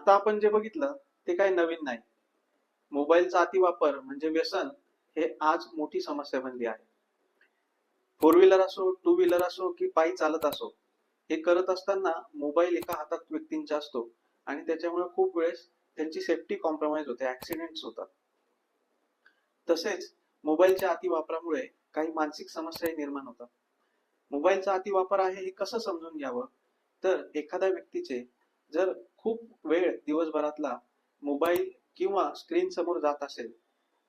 आता आपण जे बघितलं ते काही नवीन नाही. मोबाईलचा अतिवापर म्हणजे व्यसन हे आज मोठी समस्या बनली आहे. फोर व्हीलर असो, टू व्हीलर असो की पायी चालत असो, हे करत असताना मोबाईल एका हातात व्यक्तींच्या असतो आणि त्याच्यामुळे खूप वेळेस त्यांची सेफ्टी कॉम्प्रोमाइज होते, ऍक्सिडेंट्स होतात. तसेच मोबाईलच्या अतिवापरामुळे काही मानसिक समस्याही निर्माण होतात. मोबाईलचा अतिवापर आहे हे कसं समजून घ्यावं, तर एखाद्या व्यक्तीचे जर खूप वेळ दिवसभरातला मोबाईल किंवा स्क्रीन समोर जात असेल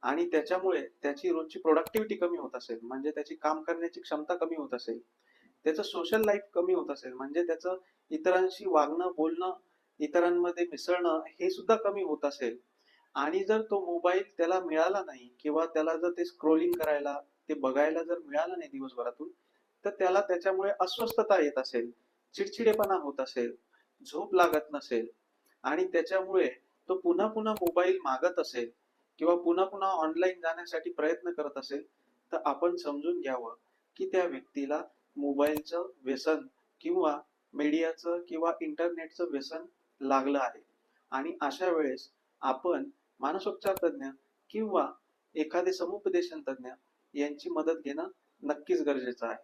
आणि त्याच्यामुळे त्याची रोजची प्रोडक्टिव्हिटी कमी होत असेल, म्हणजे त्याची काम करण्याची क्षमता कमी होत असेल, त्याचं सोशल लाईफ कमी होत असेल, म्हणजे त्याचं इतरांशी वागणं बोलणं, इतरांमध्ये मिसळणं हे सुद्धा कमी होत असेल, आणि जर तो मोबाईल त्याला मिळाला नाही किंवा त्याला जर ते स्क्रोलिंग करायला, ते बघायला जर मिळालं नाही दिवसभरातून, तर त्याला त्याच्यामुळे अस्वस्थता येत असेल, चिडचिडेपणा होत असेल, झोप लागत नसेल आणि त्याच्यामुळे तो पुन्हा पुन्हा मोबाईल मागत असेल किंवा पुन्हा पुन्हा ऑनलाईन जाण्यासाठी प्रयत्न करत असेल, तर आपण समजून घ्यावं की त्या व्यक्तीला मोबाईलचं व्यसन किंवा मीडियाचं किंवा इंटरनेटचं व्यसन लागलं आहे. आणि अशा वेळेस आपण मानसोपचार तज्ञ किंवा एखादे समुपदेशन तज्ञ यांची मदत घेणं नक्कीच गरजेचं आहे.